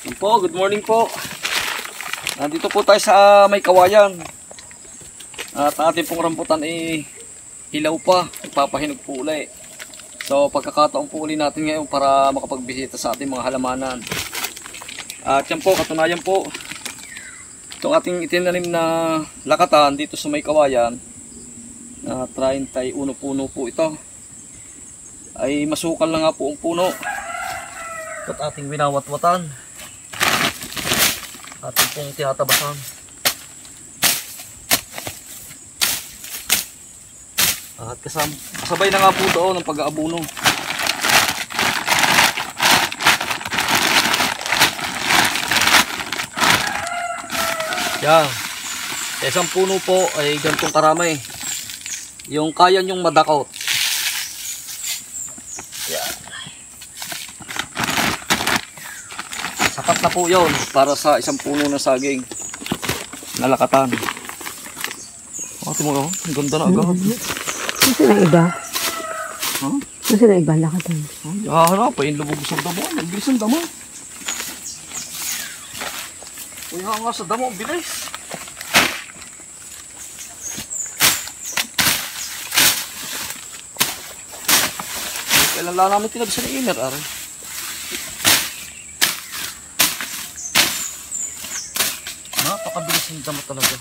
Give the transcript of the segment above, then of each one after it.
Yan po, good morning po. Nandito po tayo sa may kawayan. At ang ating pong rambutan ay hilaw pa, nagpapahinog po uli. So pagkakataon po uli natin ngayon para makapagbisita sa ating mga halamanan. At yan po, katunayan po, itong ating itinanim na lakatan dito sa may kawayan, na 31 puno po ito, ay masukal na nga po ang puno. At ating winawatwatan, ating pong tinatabasan. At kasabay na nga po doon ang pag-aabuno. Yan, isang puno po ay ganitong karami, yung kaya nyong madakot. Yan, sapat na po yun para sa isang puno na saging na lakatan. Ate mo, ang ganda na agad. Kasi na iba? Huh? Kasi na iba lakatan. Hahanap, ay lubog sa damo. Ang bilis ng damo. Uy, nga sa damo, ang bilis. Kailan lang namin tinag sa inner, are. Napakabilis ng damo talaga.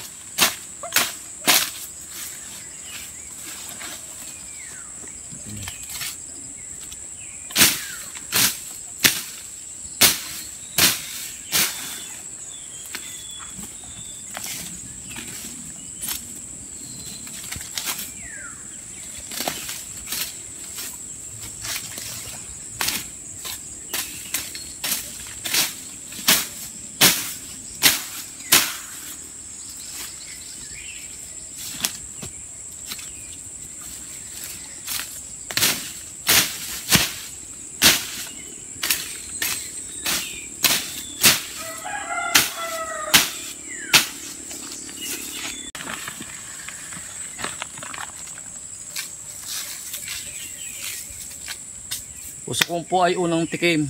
Gusto ko po ay unang tikim.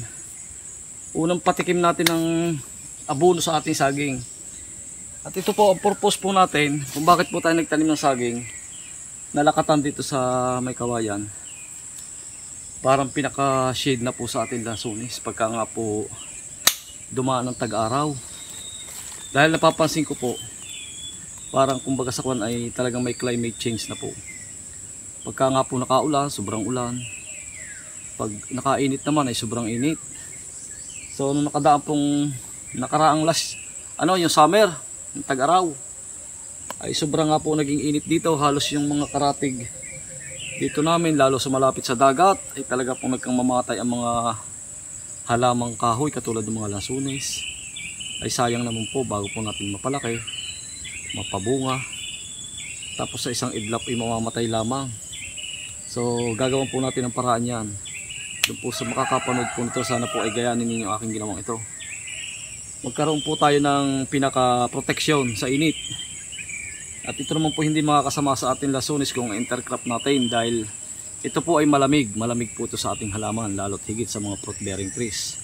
Unang patikim natin ng abono sa ating saging. At ito po ang purpose po natin kung bakit po tayo nagtanim ng saging na lakatan dito sa may kawayan. Parang pinaka-shade na po sa ating lansunis pagka nga po dumaan ng tag-araw. Dahil napapansin ko po, parang kumbaga sa kwan ay talagang may climate change na po. Pagka nga po nakaulan, sobrang ulan. Pag nakainit naman ay sobrang init. So nung nakaraang yung summer, yung tag-araw, ay sobrang nga po naging init dito. Halos yung mga karatig dito namin, lalo sa malapit sa dagat, ay talaga pong nagkamamatay ang mga halamang kahoy katulad ng mga lansunis. Ay sayang naman po bago po natin mapalaki, mapabunga, tapos sa isang idlap ay mamamatay lamang. So gagawin po natin ang paraan yan. Doon po sa makakapanood po nito, sana po ay gayanin ninyo aking ginawang ito. Magkaroon po tayo ng pinaka-proteksyon sa init. At ito naman po hindi makakasama sa ating lansunis kung intercrop natin, dahil ito po ay malamig. Malamig po ito sa ating halaman, lalo't higit sa mga fruit bearing trees.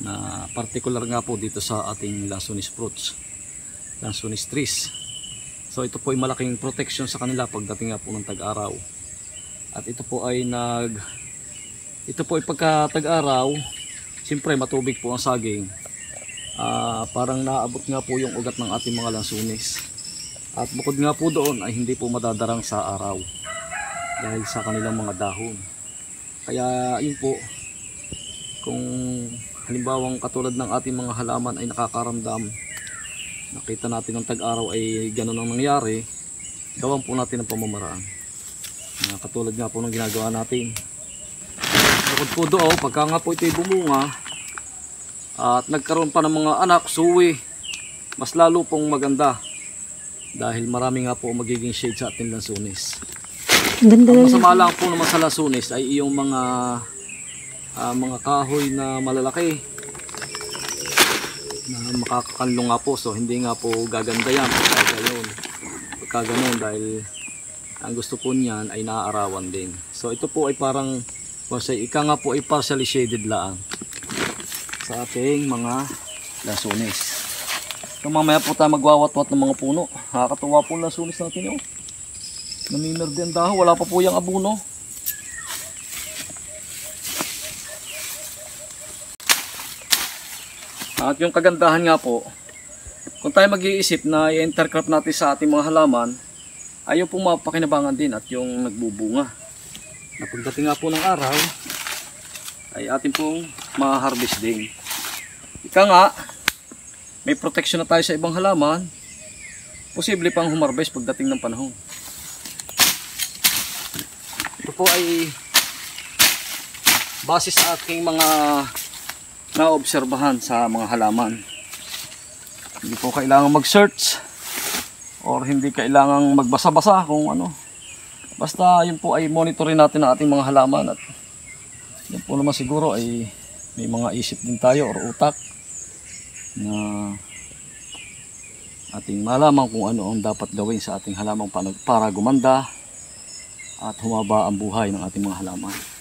Na particular nga po dito sa ating lansunis fruits, lansunis trees. So ito po ay malaking protection sa kanila pagdating nga po ng tag-araw. At ito po ay pagka tag-araw, siyempre matubig po ang saging. Parang naabot nga po yung ugat ng ating mga lansunis. At bukod nga po doon ay hindi po madadarang sa araw dahil sa kanilang mga dahon. Kaya yun po, kung halimbawang katulad ng ating mga halaman ay nakakaramdam, nakita natin ng tag-araw ay ganun ang nangyari, gawan po natin ang pamamaraan. Katulad nga po ng ginagawa natin. Bukod po doon, pagka nga po ito'y bumunga at nagkaroon pa ng mga anak, suwi, mas lalo pong maganda dahil marami nga po magiging shade sa ating lansunis. Ang masama lang po naman sa lansunis ay yung mga kahoy na malalaki na makakakanlong nga po, so hindi nga po gaganda yan pagka ganun, dahil ang gusto po niyan ay naaarawan din. So ito po ay parang ika nga po ay partially shaded lang sa ating mga lansunis. So mamaya po tayo magwawat-wat ng mga puno. Nakakatuwa po ang lansunis natin. Oh. Namimerde ang dahon. Wala pa po yung abono. At yung kagandahan nga po, kung tayo mag-iisip na i-intercrop natin sa ating mga halaman, ay yung pong mapakinabangan din at yung nagbubunga. Na pagdating nga po ng araw, ay ating pong ma-harvest din. Ika nga, may protection na tayo sa ibang halaman, posible pang humarvest pagdating ng panahon. Ito po ay base sa aking mga naobserbahan sa mga halaman. Hindi po kailangan mag-search or hindi kailangang magbasa-basa kung ano. Basta yun po ay monitorin natin ang ating mga halaman at yun po naman siguro ay may mga isip din tayo or utak na ating malaman kung ano ang dapat gawin sa ating halaman para gumanda at humaba ang buhay ng ating mga halaman.